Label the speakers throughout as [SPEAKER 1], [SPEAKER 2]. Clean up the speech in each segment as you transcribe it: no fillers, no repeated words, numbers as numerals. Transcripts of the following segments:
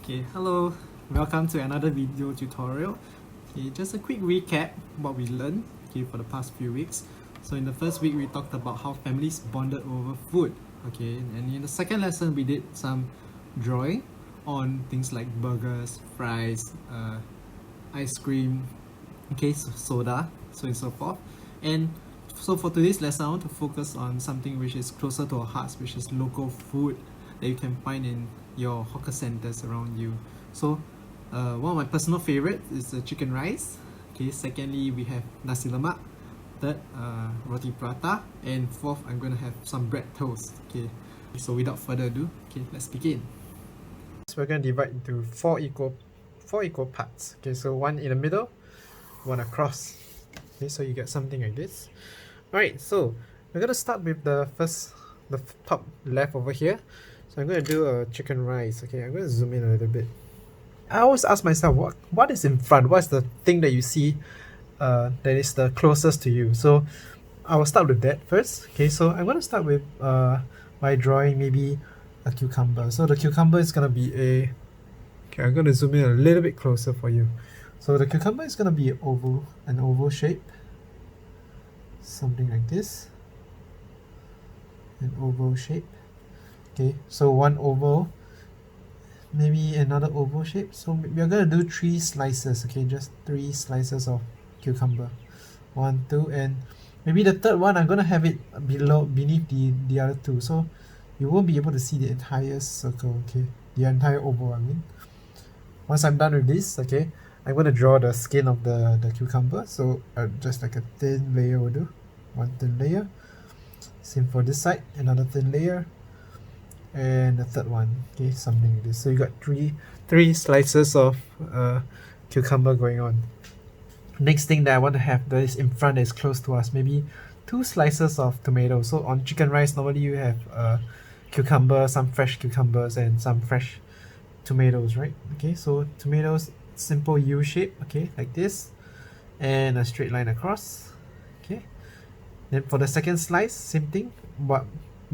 [SPEAKER 1] Okay, hello, welcome to another video tutorial. Okay, just a quick recap what we learned for the past few weeks. So in the first week we talked about how families bonded over food. Okay, and in the second lesson we did some drawing on things like burgers, fries, ice cream, soda, so and so forth. And so for today's lesson, I want to focus on something which is closer to our hearts, which is local food that you can find in your hawker centers around you. So one of my personal favorites is the chicken rice. Okay, secondly we have nasi lemak. Third, roti prata. And fourth, I'm going to have some bread toast. Okay, so without further ado, let's begin. So we're going to divide into four equal parts. Okay, so one in the middle, one across. Okay, so you get something like this. Alright, so we're going to start with the top left over here. So I'm going to do a chicken rice. Okay, I'm going to zoom in a little bit. I always ask myself, what is in front? What's the thing that you see that is the closest to you? So I will start with that first. Okay, so I'm going to start with by drawing maybe a cucumber. So the cucumber is going to be okay, I'm going to zoom in a little bit closer for you. So the cucumber is going to be an oval shape. Something like this. An oval shape. Okay, so one oval, maybe another oval shape. So we are going to do 3 slices. Okay, just 3 slices of cucumber. 1, 2, and maybe the third one I'm going to have it beneath the other two, so you won't be able to see the entire circle. Okay, the entire oval, I mean. Once I'm done with this, okay, I'm going to draw the skin of the cucumber. So just like a thin layer will do. One thin layer. Same for this side, another thin layer. And the third one, okay, something like this. So you got three slices of cucumber going on. Next thing that I want to have that is in front, that is close to us, maybe 2 slices of tomato. So on chicken rice, normally you have cucumber, some fresh cucumbers and some fresh tomatoes, right? Okay, so tomatoes, simple U shape, okay, like this, and a straight line across. Okay, then for the second slice, same thing, but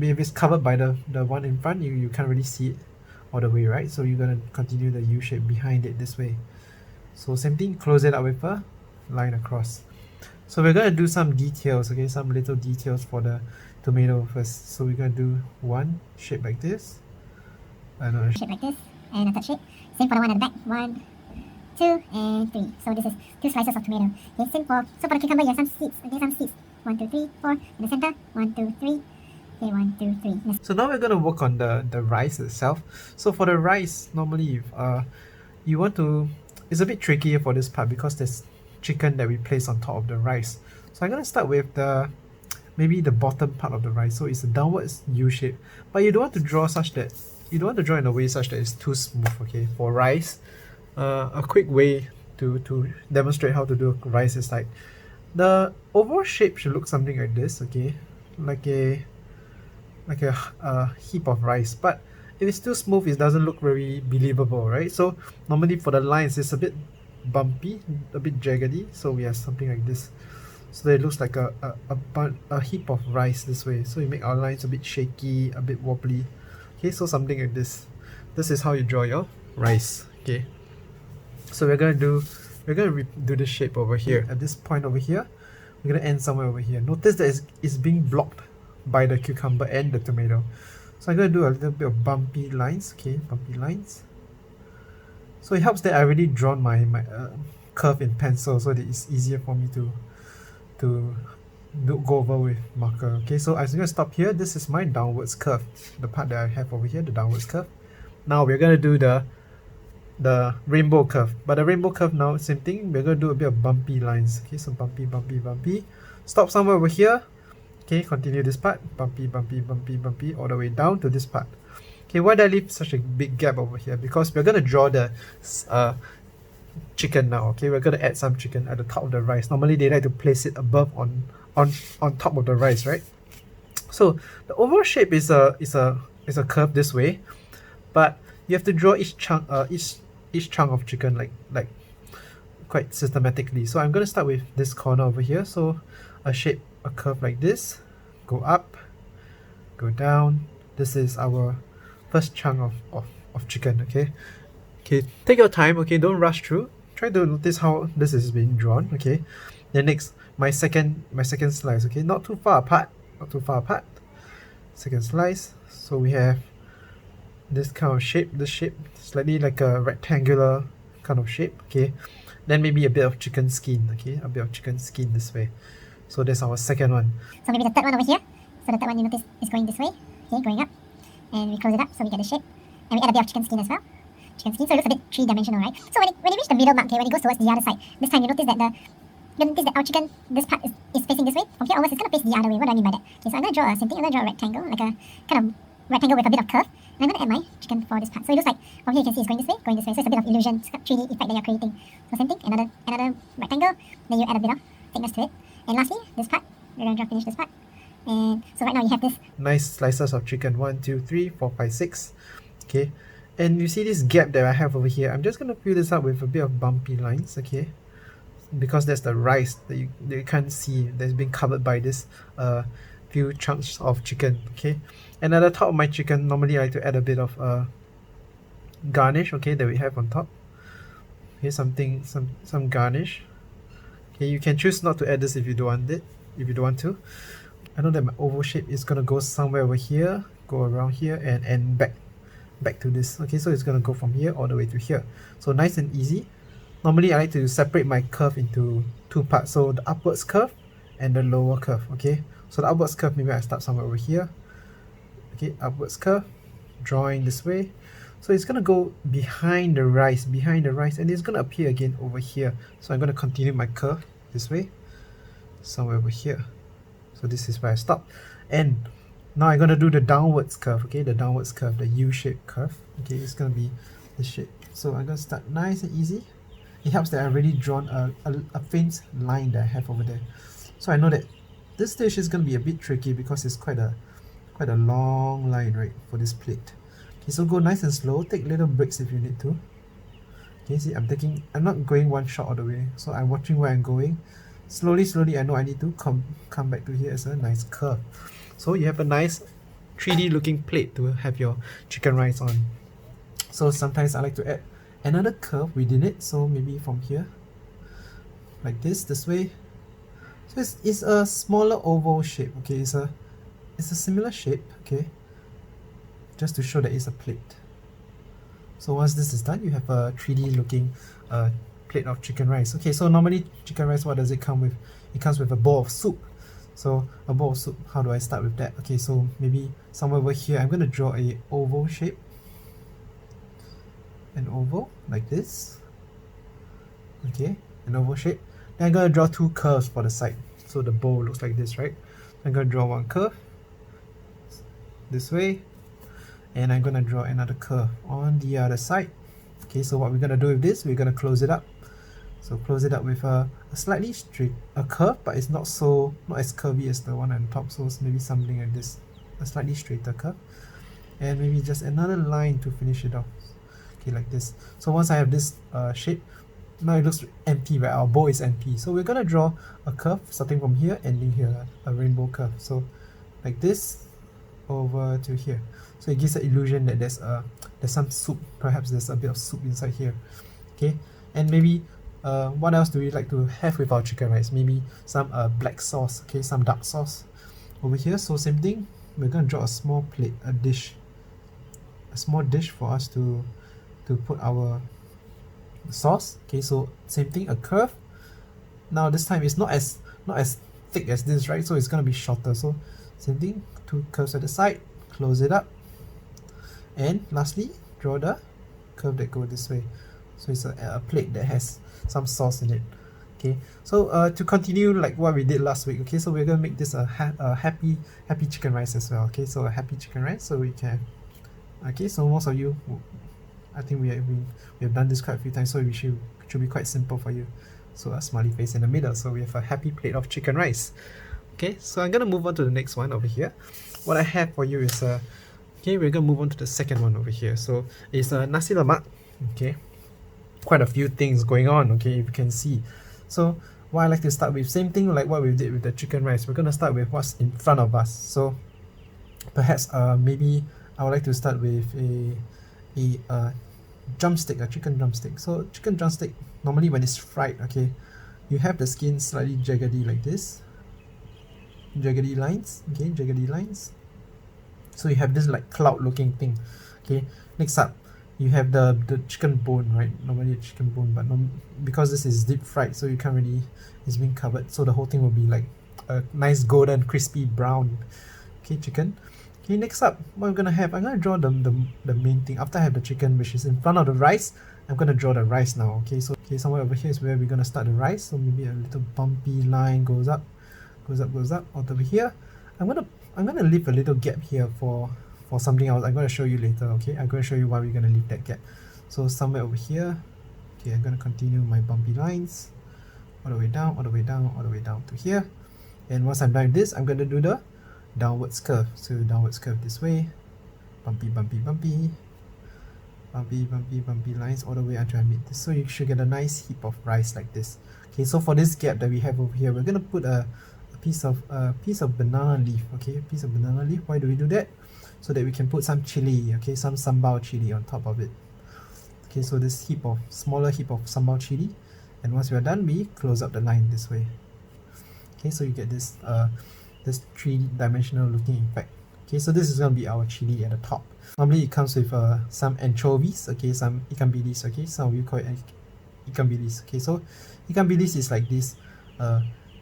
[SPEAKER 1] if it's covered by the one in front, you can't really see it all the way, right? So you're gonna continue the U shape behind it this way. So same thing, close it up with a line across. So we're gonna do some details, okay, some little details for the tomato first. So we're gonna do one shape like this, another shape like this, and a third shape. Same for the one at the back. 1, 2, and 3. So this is 2 slices of tomato. Okay, same for the cucumber. You have some seeds. Okay, some seeds. 1, 2, 3, 4. In the center. 1, 2, 3. Okay, 1, 2, 3. Yes. So now we're gonna work on the rice itself. So for the rice, normally you want to. It's a bit tricky for this part because there's chicken that we place on top of the rice. So I'm gonna start with maybe the bottom part of the rice. So it's a downwards U shape, but you don't want to draw in a way such that it's too smooth. Okay, for rice, a quick way to demonstrate how to do rice is like the oval shape should look something like this. Okay, like a heap of rice, but if it's too smooth, it doesn't look very believable, right? So normally for the lines, it's a bit bumpy, a bit jaggedy, so we have something like this. So it looks like a heap of rice this way. So you make our lines a bit shaky, a bit wobbly. Okay, so something like this. This is how you draw your rice. Okay, so we're gonna do this shape over here. At this point over here, we're gonna end somewhere over here. Notice that it's being blocked by the cucumber and the tomato. So I'm going to do a little bit of bumpy lines. Okay, bumpy lines. So it helps that I already drawn my curve in pencil, so that it's easier for me to go over with marker. Okay, so I'm going to stop here. This is my downwards curve, the part that I have over here, the downwards curve. Now we're going to do the rainbow curve, but the rainbow curve now, same thing. We're going to do a bit of bumpy lines. Okay, so bumpy, bumpy, bumpy. Stop somewhere over here. Okay, continue this part, bumpy, bumpy, bumpy, bumpy, all the way down to this part. Okay, why did I leave such a big gap over here? Because we're going to draw the chicken now. Okay, we're going to add some chicken at the top of the rice. Normally they like to place it above on top of the rice, right? So the oval shape is a curve this way, but you have to draw each chunk of chicken like quite systematically. So I'm going to start with this corner over here. So a curve like this, go up, go down. This is our first chunk of chicken. Okay, Okay, take your time, okay, don't rush through. Try to notice how this is being drawn, okay. Then next, my second slice, okay, not too far apart, not too far apart. Second slice, so we have this kind of shape, this shape, slightly like a rectangular kind of shape, okay. Then maybe a bit of chicken skin, okay, a bit of chicken skin this way. So that's our second one.
[SPEAKER 2] So maybe the third one over here. So the third one you notice is going this way, okay, going up. And we close it up so we get the shape. And we add a bit of chicken skin as well. Chicken skin, so it looks a bit three-dimensional, right? So when it reaches the middle mark, okay, when it goes towards the other side, this time you notice that our chicken, this part is facing this way. From here onwards, it's going to face the other way. What do I mean by that? Okay, so I'm going to draw a same thing. I'm going to draw a rectangle, like a kind of rectangle with a bit of curve. And I'm going to add my chicken for this part. So it looks like from here you can see it's going this way, going this way. So it's a bit of illusion, it's a 3D effect that you're creating. So same thing, another rectangle. Then you add a bit of thickness to it. And lastly, this part, we're going to finish this part. And so right now you have this
[SPEAKER 1] nice slices of chicken. 1, 2, 3, 4, 5, 6. Okay. And you see this gap that I have over here. I'm just going to fill this up with a bit of bumpy lines, okay? Because there's the rice that you can't see that's been covered by this few chunks of chicken, okay? And at the top of my chicken, normally I like to add a bit of garnish, okay, that we have on top. Here's some garnish. Okay, you can choose not to add this if you don't want it, if you don't want to. I know that my oval shape is gonna go somewhere over here, go around here, and end back to this. Okay, so it's gonna go from here all the way to here. So nice and easy. Normally I like to separate my curve into two parts. So the upwards curve and the lower curve. Okay, so the upwards curve, maybe I start somewhere over here. Okay, upwards curve, drawing this way. So it's gonna go behind the rice, and it's gonna appear again over here. So I'm gonna continue my curve this way, somewhere over here. So this is where I stop. And now I'm gonna do the downwards curve, okay, the downwards curve, the U-shaped curve. Okay, it's gonna be this shape. So I'm gonna start nice and easy. It helps that I've already drawn a faint line that I have over there. So I know that this stage is gonna be a bit tricky because it's quite a long line, right, for this plate. Okay, so go nice and slow, take little breaks if you need to. Okay, see, I'm not going one shot all the way, so I'm watching where I'm going. Slowly, I know I need to come back to here as a nice curve. So you have a nice 3D looking plate to have your chicken rice on. So sometimes I like to add another curve within it, so maybe from here, like this way. So it's a smaller oval shape, okay, it's a similar shape, okay, just to show that it's a plate. So once this is done, you have a 3D looking plate of chicken rice. Okay, so normally chicken rice, what does it come with? It comes with a bowl of soup. So a bowl of soup, how do I start with that? Okay, so maybe somewhere over here, I'm going to draw a oval shape. An oval, like this. Okay, an oval shape. Then I'm going to draw two curves for the side. So the bowl looks like this, right? I'm going to draw one curve this way, and I'm going to draw another curve on the other side. Okay, so what we're going to do with this, we're going to close it up. So close it up with a slightly straight, a curve, but it's not as curvy as the one on top, so it's maybe something like this, a slightly straighter curve, and maybe just another line to finish it off. Okay, like this. So once I have this shape, now it looks empty, right? Our bowl is empty. So we're gonna draw a curve starting from here, ending here, a rainbow curve. So like this over to here. So it gives the illusion that there's some soup. Perhaps there's a bit of soup inside here. Okay, and maybe what else do we like to have with our chicken rice? Maybe some black sauce. Okay, some dark sauce over here. So same thing. We're gonna draw a small plate, a small dish for us to put our sauce. Okay, so same thing, a curve. Now this time it's not as thick as this, right? So it's gonna be shorter. So same thing, two curves at the side, close it up, and lastly draw the curve that go this way. So it's a plate that has some sauce in it. Okay, so to continue like what we did last week, okay, so we're gonna make this a happy chicken rice as well. Okay, so a happy chicken rice, so we can, okay, so most of you, I think we have done this quite a few times, so it should be quite simple for you. So a smiley face in the middle, so we have a happy plate of chicken rice. Okay, so I'm gonna move on to the next one over here. What I have for you is okay, we're gonna move on to the second one over here. So it's nasi lemak. Okay, quite a few things going on, okay, if you can see. So what I like to start with, same thing like what we did with the chicken rice, we're gonna start with what's in front of us. So perhaps maybe I would like to start with a drumstick, a chicken drumstick. So chicken drumstick, normally when it's fried, okay, you have the skin slightly jaggedy like this, jaggedy lines, okay, jaggedy lines. So you have this like cloud looking thing. Okay, next up you have the chicken bone, right? Normally a chicken bone, but because this is deep fried, so you can't really, it's being covered, so the whole thing will be like a nice golden crispy brown, okay, chicken. Okay, next up, what I'm gonna have, I'm gonna draw the main thing. After I have the chicken, which is in front of the rice, I'm gonna draw the rice now. Okay, so okay, somewhere over here is where we're gonna start the rice. So maybe a little bumpy line goes up, goes up, goes up, out over here. I'm gonna leave a little gap here for something else. I'm gonna show you later. Okay, I'm gonna show you why we're gonna leave that gap. So somewhere over here, okay, I'm gonna continue my bumpy lines all the way down, all the way down, all the way down to here. And once I'm done with this, I'm gonna do the downwards curve. So downwards curve this way, bumpy, bumpy, bumpy, bumpy, bumpy, bumpy lines all the way until I meet this. So you should get a nice heap of rice like this. Okay, so for this gap that we have over here, we're gonna put a piece of banana leaf. Okay, a piece of banana leaf. Why do we do that? So that we can put some chili, okay, some sambal chili on top of it. Okay, so this smaller heap of sambal chili, and once we are done, we close up the line this way. Okay, so you get this this three-dimensional looking effect. Okay, so this is going to be our chili at the top. Normally it comes with some anchovies, okay, some ikan bilis, okay, some of you call it ikan bilis. Okay, so ikan bilis is like this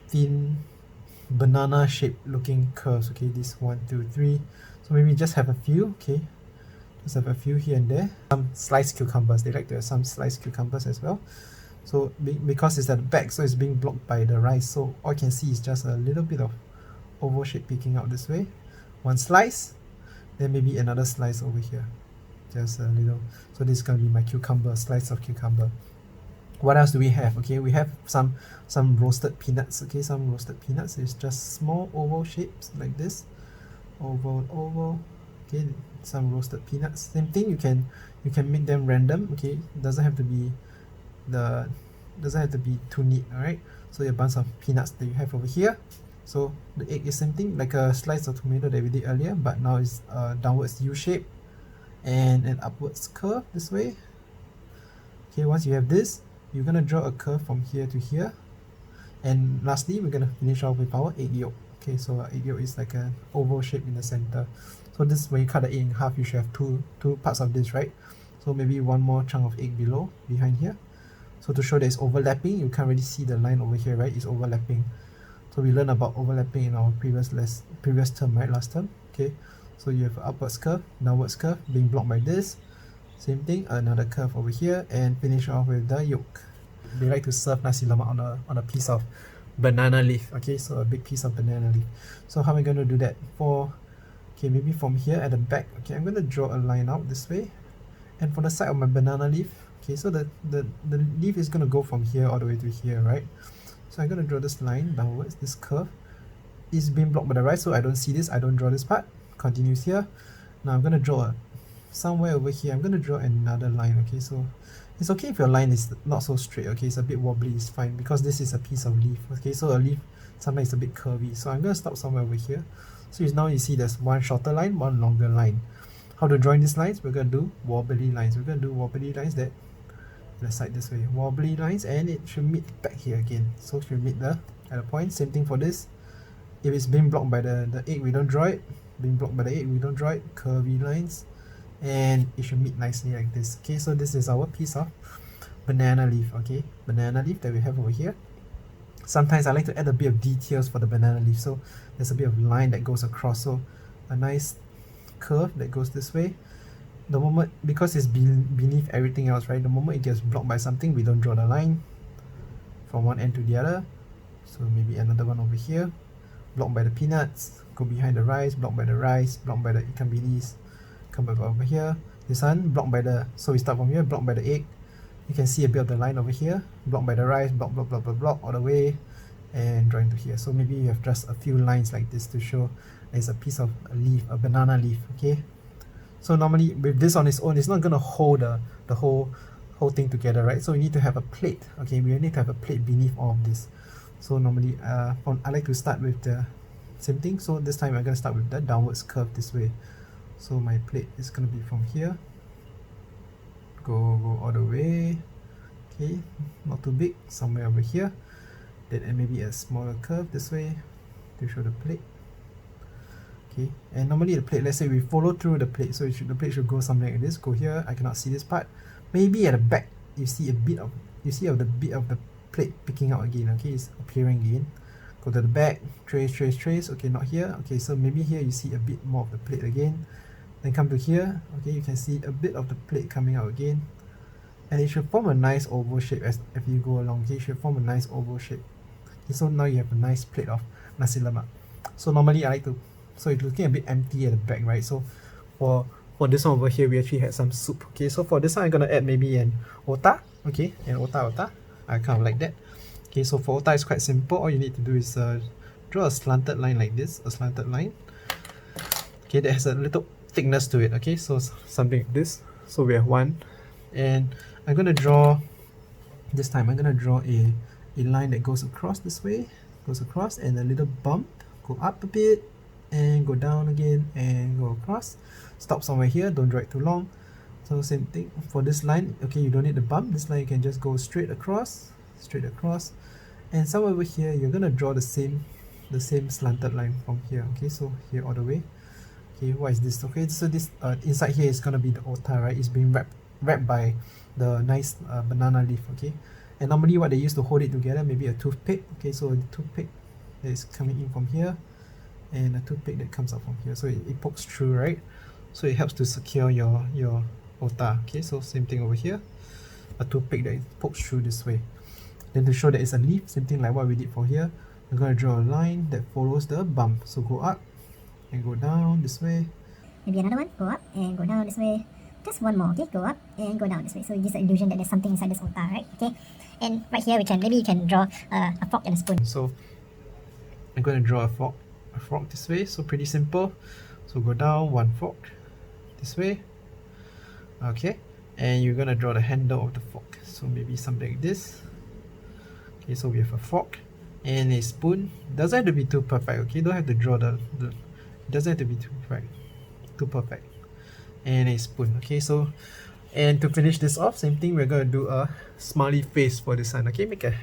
[SPEAKER 1] thin banana shaped looking curves. Okay, this 1, 2, 3. So maybe just have a few. Okay, just have a few here and there. Some sliced cucumbers, they like to have some sliced cucumbers as well. So because it's at the back, so it's being blocked by the rice, so all you can see is just a little bit of oval shape peeking out this way. One slice, then maybe another slice over here, just a little. So this is going to be my cucumber, slice of cucumber. What else do we have? Okay, we have some roasted peanuts. Okay, some roasted peanuts is just small oval shapes like this, oval, oval. Okay, some roasted peanuts. Same thing, you can make them random. Okay, doesn't have to be too neat. All right, so a bunch of peanuts that you have over here. So the egg is same thing, like a slice of tomato that we did earlier, but now it's downwards U shape and an upwards curve this way. Okay, once you have this, you're gonna draw a curve from here to here, and lastly we're gonna finish off with our egg yolk. Okay, so our egg yolk is like an oval shape in the center. So this, when you cut the egg in half, you should have two parts of this, right? So maybe one more chunk of egg behind here. So to show that it's overlapping, you can't really see the line over here, right? It's overlapping. So we learned about overlapping in our previous term, right? Last term. Okay, so you have upwards curve, downwards curve being blocked by this. Same thing, another curve over here, and finish off with the yolk. They like to serve nasi lemak on a piece of banana leaf. Okay, so a big piece of banana leaf. So how am I going to do that? Okay, maybe from here at the back. Okay, I'm going to draw a line out this way, and for the side of my banana leaf. Okay, so the leaf is going to go from here all the way to here, right? So I'm going to draw this line downwards. This curve is being blocked by the rice, so I don't see this. I don't draw this part. Continues here. Now I'm going to draw somewhere over here. I'm going to draw another line. Okay, so it's okay if your line is not so straight. Okay, it's a bit wobbly. It's fine because this is a piece of leaf. Okay, so a leaf sometimes is a bit curvy. So I'm going to stop somewhere over here. So now you see there's one shorter line, one longer line. How to join these lines? We're going to do wobbly lines. We're going to do wobbly lines that the side this way, wobbly lines, and it should meet back here again. So it should meet at a point. Same thing for this. If it's being blocked by the egg, we don't draw it. Being blocked by the egg, we don't draw it. Curvy lines, and it should meet nicely like this. Okay, so this is our piece of banana leaf. Okay, banana leaf that we have over here. Sometimes I like to add a bit of details for the banana leaf, so there's a bit of line that goes across, so a nice curve that goes this way. The moment, because it's beneath everything else, right, the moment it gets blocked by something, we don't draw the line from one end to the other. So maybe another one over here, blocked by the peanuts, go behind the rice, blocked by the rice, blocked by the ikan bilis, come back over here. This one blocked by so we start from here, blocked by the egg. You can see a bit of the line over here, blocked by the rice, block, block, block, block, block, all the way, and drawing to here. So maybe you have just a few lines like this to show there's a piece of a leaf, a banana leaf. Okay, so normally with this on its own, it's not going to hold the whole thing together, right? So we need to have a plate. Okay, we need to have a plate beneath all of this. So normally I like to start with the same thing. So this time I'm going to start with the downwards curve this way. So my plate is going to be from here go all the way. Okay, not too big, somewhere over here. Then and maybe a smaller curve this way to show the plate. Okay, and normally the plate, let's say we follow through the plate, so the plate should go something like this. Go here, I cannot see this part. Maybe at the back you see a bit of the bit of the plate picking out again. Okay, it's appearing again. Go to the back, trace. Okay, not here. Okay, so maybe here you see a bit more of the plate again. Then come to here. Okay, you can see a bit of the plate coming out again, and it should form a nice oval shape as if you go along. Okay, it should form a nice oval shape. Okay, so now you have a nice plate of nasi lemak. So normally I like to, so it's looking a bit empty at the back, right? So for this one over here, we actually had some soup. Okay, so for this one, I'm gonna add maybe an otak. Okay, an otak. I kind of like that. Okay, so for otak, it's quite simple. All you need to do is draw a slanted line like this, a slanted line. Okay, that has a little thickness to it. Okay, so something like this. So we have one, and I'm gonna draw. This time, I'm gonna draw a line that goes across this way, and a little bump, go up a bit, and go down again, and go across. Stop somewhere here, don't drag too long. So same thing for this line. Okay, you don't need the bump. This line you can just go straight across, and somewhere over here you're gonna draw the same slanted line from here. Okay, so here all the way. Okay, what is this? Okay, so this inside here is gonna be the otah, right? It's being wrapped by the nice banana leaf. Okay, and normally what they use to hold it together, maybe a toothpick. Okay, so a toothpick that is coming in from here, and a toothpick that comes out from here, so it pokes through, right? So it helps to secure your otah. Okay, so same thing over here, a toothpick that pokes through this way. Then to show that it's a leaf, same thing like what we did for here, we're going to draw a line that follows the bump. So go up and go down this way.
[SPEAKER 2] Maybe another one, go up and go down this way. Just one more, okay? Go up and go down this way. So it gives the illusion that there's something inside this otah, right? Okay. And right here maybe you can draw a fork and a spoon.
[SPEAKER 1] So I'm going to draw a fork this way. So pretty simple. So go down one fork this way. Okay, and you're gonna draw the handle of the fork. So maybe something like this. Okay, so we have a fork and a spoon. Doesn't have to be too perfect. Okay, don't have to draw the doesn't have to be too perfect. And a spoon. Okay, so and to finish this off, same thing, we're gonna do a smiley face for this one. Okay, make a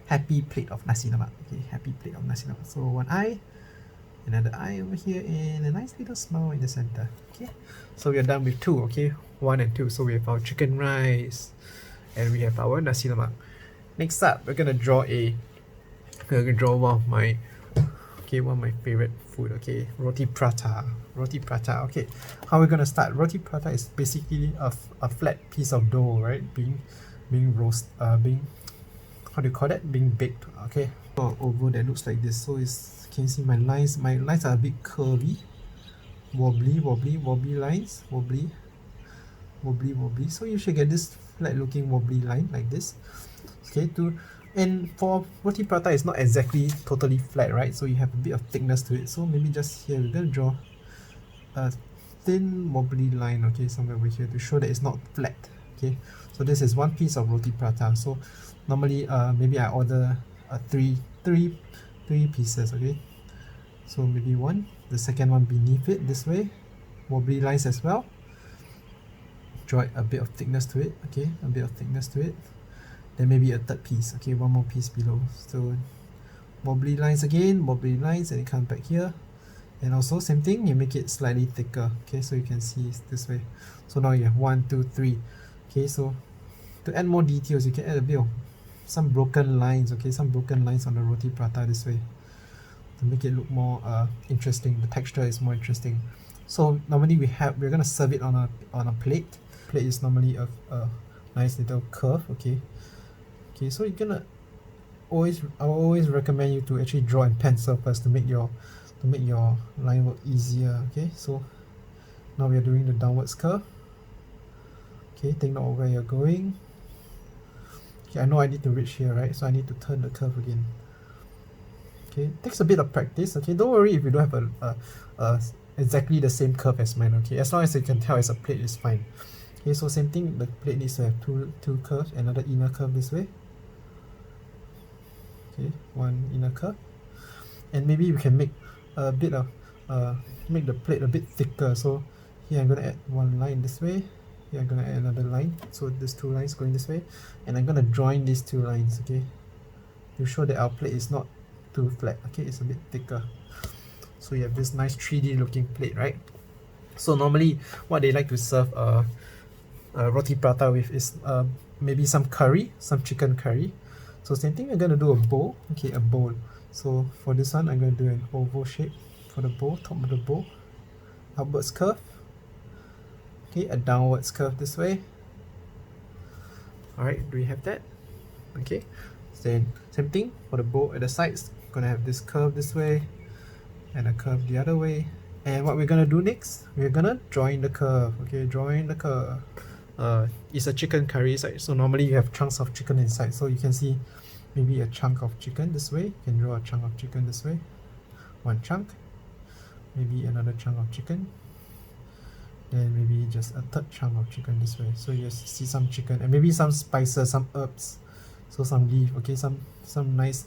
[SPEAKER 1] happy plate of nasi lemak. Okay, happy plate of nasi lemak. So one eye, another eye over here, and a nice little smile in the center. Okay, so we are done with two. Okay, 1 and 2. So we have our chicken rice and we have our nasi lemak. Next up, we're gonna draw one of my favorite food. Okay, roti prata. Okay, how we're gonna start? Roti prata is basically a flat piece of dough, right? Being how do you call that? Being baked. Okay, so oval that looks like this. So can you see my lines? My lines are a bit curvy, wobbly lines, wobbly. So you should get this flat looking wobbly line like this. Okay, and for roti prata, it's not exactly totally flat, right? So you have a bit of thickness to it. So maybe just here we're gonna draw a thin wobbly line. Okay, somewhere over here to show that it's not flat. Okay, so this is one piece of roti prata. So normally maybe I order three pieces. Okay, so maybe one, the second one beneath it this way, wobbly lines as well. Draw a bit of thickness to it. Okay, a bit of thickness to it. Then maybe a third piece. Okay, one more piece below. So wobbly lines again, wobbly lines, and it comes back here. And also same thing, you make it slightly thicker. Okay, so you can see it's this way. So now you have 1, 2, 3. Okay, so to add more details, you can add a bit of some broken lines. Okay, some broken lines on the roti prata this way to make it look more interesting. The texture is more interesting. So normally we're gonna serve it on a plate. Plate is normally a nice little curve. Okay, so you're gonna I always recommend you to actually draw in pencil first to make your line work easier. Okay, so now we are doing the downwards curve. Okay, take note of where you're going. Okay, I know I need to reach here, right? So I need to turn the curve again. Okay, it takes a bit of practice. Okay, don't worry if you don't have a exactly the same curve as mine. Okay, as long as you can tell it's a plate, it's fine. Okay, so same thing, the plate needs to have two curves, another inner curve this way. Okay, one inner curve, and maybe we can make a bit of make the plate a bit thicker. So here I'm going to add one line this way Okay, I'm gonna add another line. So there's two lines going this way, and I'm gonna join these two lines, okay, to show that our plate is not too flat. Okay, it's a bit thicker. So you have this nice 3D looking plate, right? So normally what they like to serve roti prata with is maybe some curry, some chicken curry. So same thing, I'm gonna do a bowl. Okay, a bowl. So for this one, I'm gonna do an oval shape for the bowl, top of the bowl, upwards curve. Okay, a downwards curve this way. All right, do we have that? Okay, then same thing for the bowl at the sides. Gonna have this curve this way and a curve the other way. And what we're gonna do next, we're gonna join the curve. Okay, join the curve. It's a chicken curry side, so normally you have chunks of chicken inside. So you can see maybe a chunk of chicken this way. You can draw a chunk of chicken this way. One chunk. Maybe another chunk of chicken. Then maybe just a third chunk of chicken this way. So you see some chicken and maybe some spices, some herbs. So some leaf, okay, some nice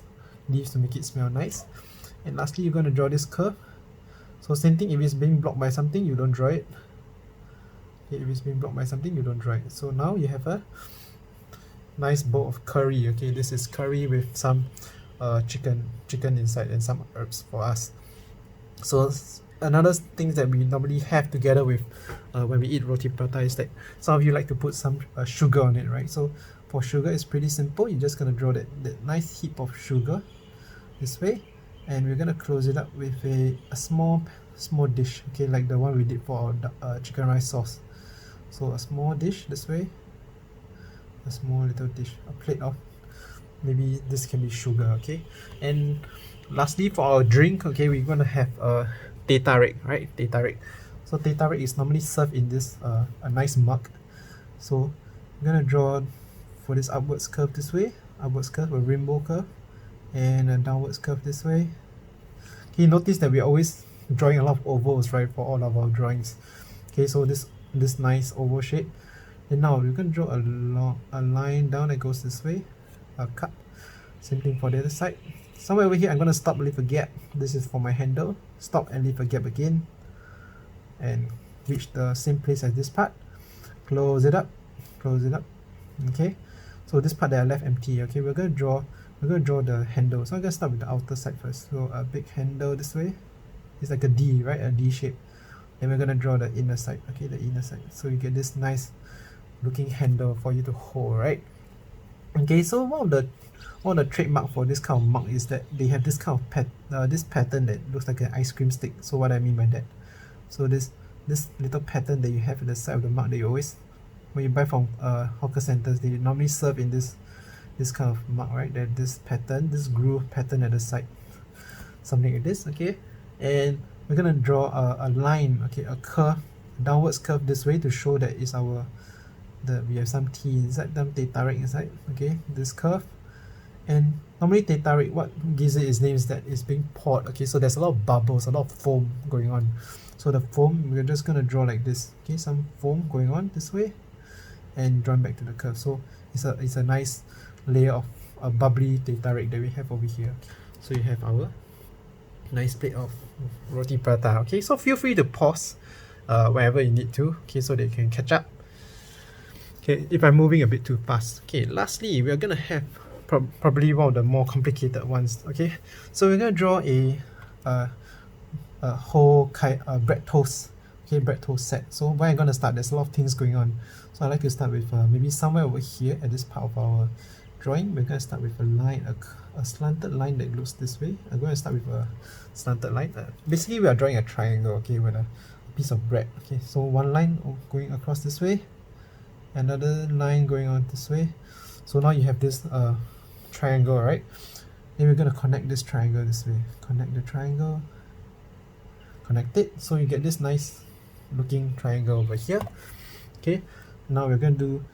[SPEAKER 1] leaves to make it smell nice. And lastly, you're gonna draw this curve. So same thing, if it's being blocked by something, you don't draw it. Okay, if it's being blocked by something, you don't draw it. So now you have a nice bowl of curry. Okay, this is curry with some chicken inside and some herbs for us. So another thing that we normally have together with when we eat roti prata is that some of you like to put some sugar on it, right? So for sugar, it's pretty simple. You're just gonna draw that nice heap of sugar this way, and we're gonna close it up with a small dish, okay, like the one we did for our chicken rice sauce. So a small dish this way, a small little dish, a plate of, maybe this can be sugar, okay. And lastly, for our drink, okay, we're gonna have teh tarik, right? Teh tarik. So teh tarik is normally served in this a nice mug. So I'm gonna draw for this upwards curve this way, upwards curve, a rainbow curve, and a downwards curve this way. Okay, notice that we're always drawing a lot of ovals, right, for all of our drawings. Okay, so this nice oval shape. And now we're gonna draw a line down that goes this way, a cut. Same thing for the other side. Somewhere over here, I'm gonna stop, leave a gap. This is for my handle. Stop and leave a gap again, and reach the same place as this part. Close it up, close it up. Okay, so this part that I left empty. Okay, we're gonna draw the handle. So I'm gonna start with the outer side first. So a big handle this way. It's like a D, right? A D shape. Then we're gonna draw the inner side. Okay, the inner side. So you get this nice looking handle for you to hold, right? Okay, so one of the trademark for this kind of mug is that they have this kind of this pattern that looks like an ice cream stick. So what I mean by that, so this little pattern that you have at the side of the mug that you always, when you buy from hawker centers, they normally serve in this kind of mug, right? That this pattern, this groove pattern at the side, something like this. Okay, and we're gonna draw a line, okay, a curve, downwards curve this way to show that it's we have some tea inside, some teh tarik inside. Okay, this curve. And normally teh tarik, what gives it its name is that it's being poured. Okay, so there's a lot of bubbles, a lot of foam going on. So the foam, we're just gonna draw like this. Okay, some foam going on this way, and drawn back to the curve. So it's a nice layer of a bubbly teh tarik that we have over here. So you have our nice plate of roti prata. Okay, so feel free to pause wherever you need to. Okay, so that you can catch up. Okay, if I'm moving a bit too fast. Okay, lastly, we're gonna have probably one of the more complicated ones. Okay, so we're gonna draw a whole bread toast. Okay, bread toast set. So where I'm gonna start, there's a lot of things going on. So I like to start with maybe somewhere over here at this part of our drawing. We're gonna start with a line, a slanted line that looks this way. I'm going to start with a slanted line. Basically, we are drawing a triangle. Okay, with a piece of bread. Okay, so one line going across this way, another line going on this way. So now you have this triangle, right? Then we're going to connect this triangle this way. Connect the triangle, connect it, so you get this nice looking triangle over here. Okay, now we're going to do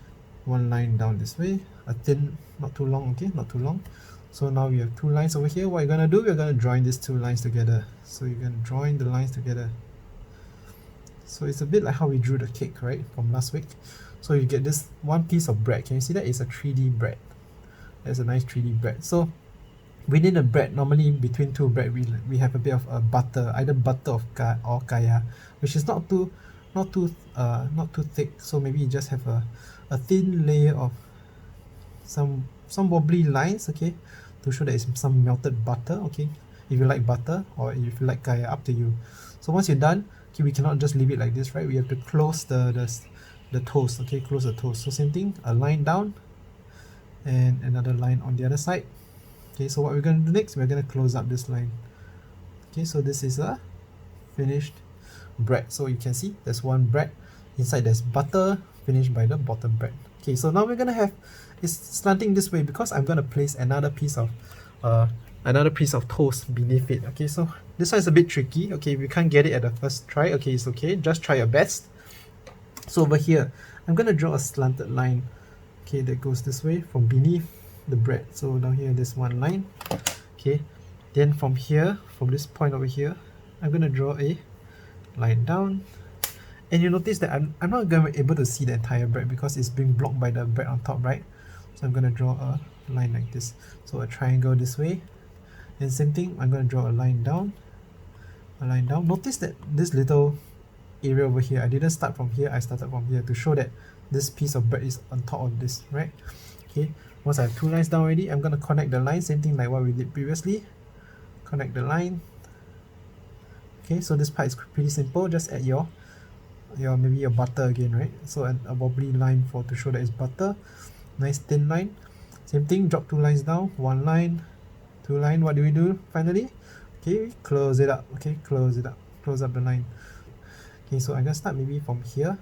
[SPEAKER 1] one line down this way, a thin, not too long. Okay, not too long. So now we have two lines over here. What you're going to do, we're going to join these two lines together. So you're going to join the lines together. So it's a bit like how we drew the cake, right, from last week. So you get this one piece of bread. Can you see that? It's a 3D bread. That's a nice 3D bread. So within the bread, normally between two bread, we have a bit of butter, either butter or kaya, which is not too not too thick, so maybe you just have a thin layer of some wobbly lines, okay, to show that it's some melted butter, okay, if you like butter, or if you like kaya, up to you. So once you're done, okay, we cannot just leave it like this, right? We have to close the toast, okay, close the toast. So same thing, a line down and another line on the other side. Okay, so what we're going to do next, we're going to close up this line. Okay, so this is a finished bread. So you can see there's one bread, inside there's butter, finished by the bottom bread. Okay, so now we're gonna have, it's slanting this way because I'm gonna place another piece of toast beneath it. Okay, so this one is a bit tricky. Okay, if you can't get it at the first try, okay, it's okay, just try your best. So over here, I'm gonna draw a slanted line, okay, that goes this way from beneath the bread. So down here, there's one line. Okay, then from here, from this point over here, I'm gonna draw a line down, and you notice that I'm not going to be able to see the entire bread because it's being blocked by the bread on top, right? So I'm going to draw a line like this, so a triangle this way, and same thing, I'm going to draw a line down. Notice that this little area over here, I didn't start from here, I started from here to show that this piece of bread is on top of this, right? Okay, once I have two lines down already, I'm going to connect the line, same thing like what we did previously. Connect the line. Okay, so this part is pretty simple. Just add your maybe your butter again, right? So a wobbly line for to show that it's butter. Nice thin line. Same thing, drop two lines down, one line, two line. What do we do finally? Okay, close it up. Okay, close it up, close up the line. Okay, so I'm gonna start maybe from here.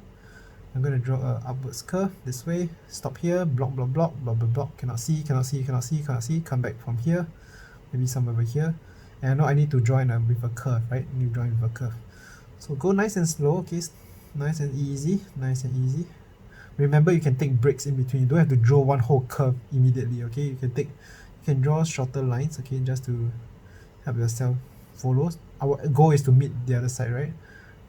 [SPEAKER 1] I'm gonna draw a upwards curve this way. Stop here, block, block, block, block, block, block. Cannot see, cannot see, cannot see, cannot see. Come back from here, maybe some over here. And I know I need to join with a curve, right? Need to join with a curve. So go nice and slow, okay? Nice and easy, nice and easy. Remember, you can take breaks in between. You don't have to draw one whole curve immediately, okay? You can draw shorter lines, okay, just to help yourself follow. Our goal is to meet the other side, right?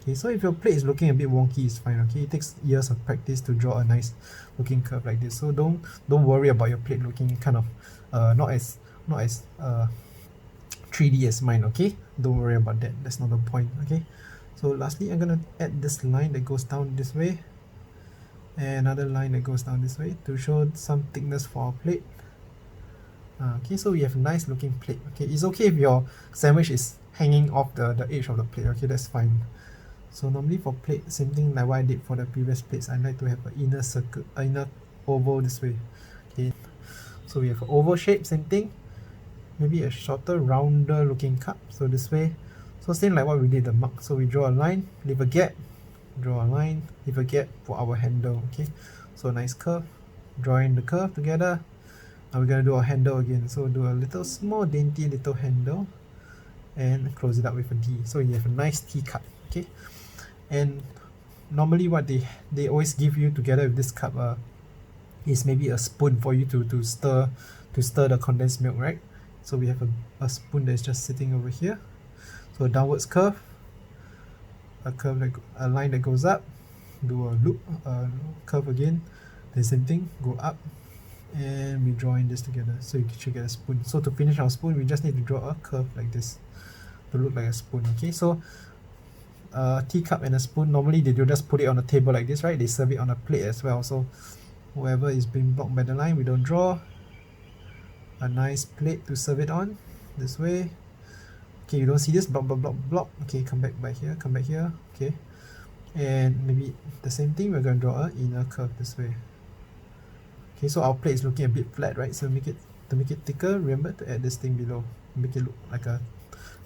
[SPEAKER 1] Okay, so if your plate is looking a bit wonky, it's fine, okay? It takes years of practice to draw a nice looking curve like this. So don't worry about your plate looking kind of not as 3D as mine, okay? Don't worry about that, that's not the point, okay? So lastly, I'm gonna add this line that goes down this way, and another line that goes down this way to show some thickness for our plate. Okay, so we have a nice looking plate. Okay, it's okay if your sandwich is hanging off the edge of the plate, okay, that's fine. So normally for plate, same thing like what I did for the previous plates, I like to have an inner circle, inner oval this way. Okay, so we have an oval shape, same thing, maybe a shorter, rounder looking cup, so this way. So same like what we did the mug. So we draw a line, leave a gap, draw a line, leave a gap for our handle. Okay, so a nice curve, drawing the curve together. Now we're gonna do our handle again. So do a little small dainty little handle and close it up with a D. So you have a nice T cup. Okay, and normally what they always give you together with this cup is maybe a spoon for you to stir the condensed milk, right? So we have a spoon that's just sitting over here. So a downwards curve, a line that goes up, do a loop, curve again, the same thing, go up, and we join this together. So you should get a spoon. So to finish our spoon, we just need to draw a curve like this to look like a spoon. Okay, so a teacup and a spoon, normally they do just put it on a table like this, right? They serve it on a plate as well. So whoever is being blocked by the line, we don't draw. A nice plate to serve it on this way. Okay, you don't see this, block, block, block, block. Okay, come back by here, come back here. Okay, and maybe the same thing, we're going to draw an inner curve this way. Okay, so our plate is looking a bit flat, right? So to make it thicker, remember to add this thing below, make it look like a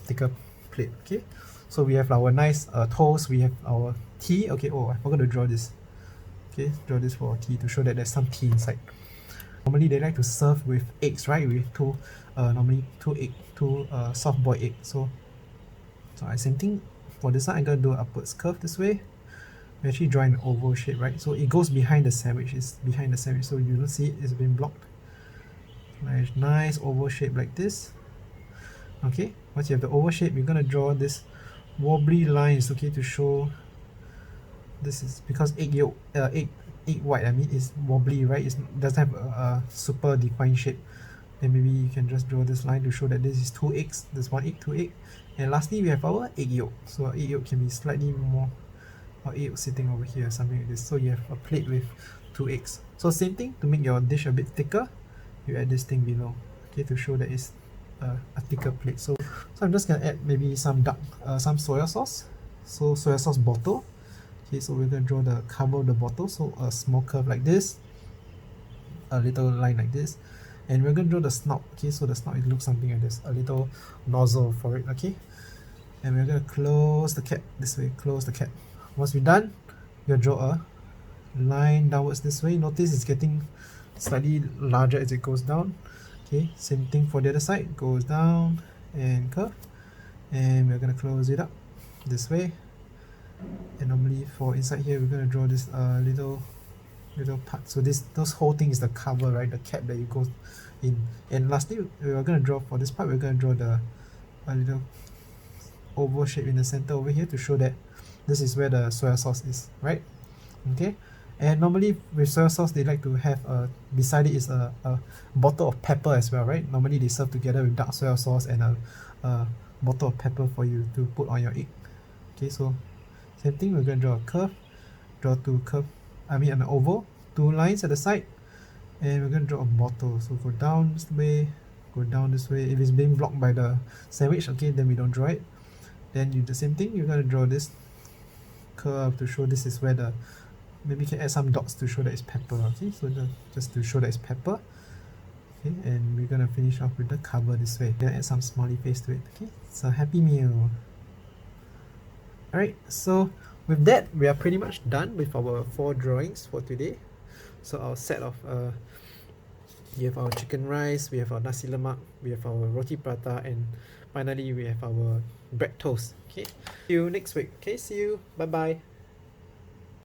[SPEAKER 1] thicker plate. Okay, so we have our nice toast, we have our tea. Okay, oh, I forgot to draw this. Okay, draw this for our tea to show that there's some tea inside. Normally they like to serve with eggs, right? With normally two soft boiled eggs. So same thing for this one. I'm gonna do an upwards curve this way. We're actually drawing an oval shape, right? So it goes behind the sandwich. It's behind the sandwich, so you don't see it. It's been blocked. Nice oval shape like this. Okay, once you have the oval shape, you're gonna draw this wobbly lines. Okay, to show this is because egg white, I mean, is wobbly, right? It doesn't have a super defined shape. Then maybe you can just draw this line to show that this is two eggs. There's one egg, two egg, and lastly we have our egg yolk. So our egg yolk can be slightly more or egg sitting over here, something like this. So you have a plate with 2 eggs. So same thing, to make your dish a bit thicker, you add this thing below, okay, to show that it's a thicker plate. So I'm just gonna add maybe some some soya sauce. So soya sauce bottle. Okay, so we're gonna draw the cover of the bottle, so a small curve like this, a little line like this, and we're gonna draw the snout. Okay, so the snout, it looks something like this, a little nozzle for it. Okay, and we're gonna close the cap this way, close the cap. Once we're done, you'll draw a line downwards this way. Notice it's getting slightly larger as it goes down. Okay, same thing for the other side, goes down and curve, and we're gonna close it up this way. And normally for inside here, we're gonna draw this little part. So those whole thing is the cover, right, the cap that you go in. And lastly, we're gonna draw for this part, we're gonna draw a little oval shape in the center over here to show that this is where the soya sauce is, right? Okay, and normally with soya sauce, they like to have beside it is a bottle of pepper as well, right? Normally they serve together with dark soya sauce and a bottle of pepper for you to put on your egg. Okay, so same thing, we're going to draw a curve, an oval, 2 lines at the side, and we're going to draw a bottle. So go down this way, go down this way. If it's being blocked by the sandwich, okay, then we don't draw it. Then you do the same thing, you're going to draw this curve to show this is where the, maybe you can add some dots to show that it's pepper. Okay, so just to show that it's pepper. Okay, and we're going to finish off with the cover this way. Then add some smiley face to it. Okay, it's a happy meal. Alright, so with that, we are pretty much done with our 4 drawings for today. So our set of we have our chicken rice, we have our nasi lemak, we have our roti prata, and finally we have our bread toast. Okay, see you next week. Okay, see you. Bye bye.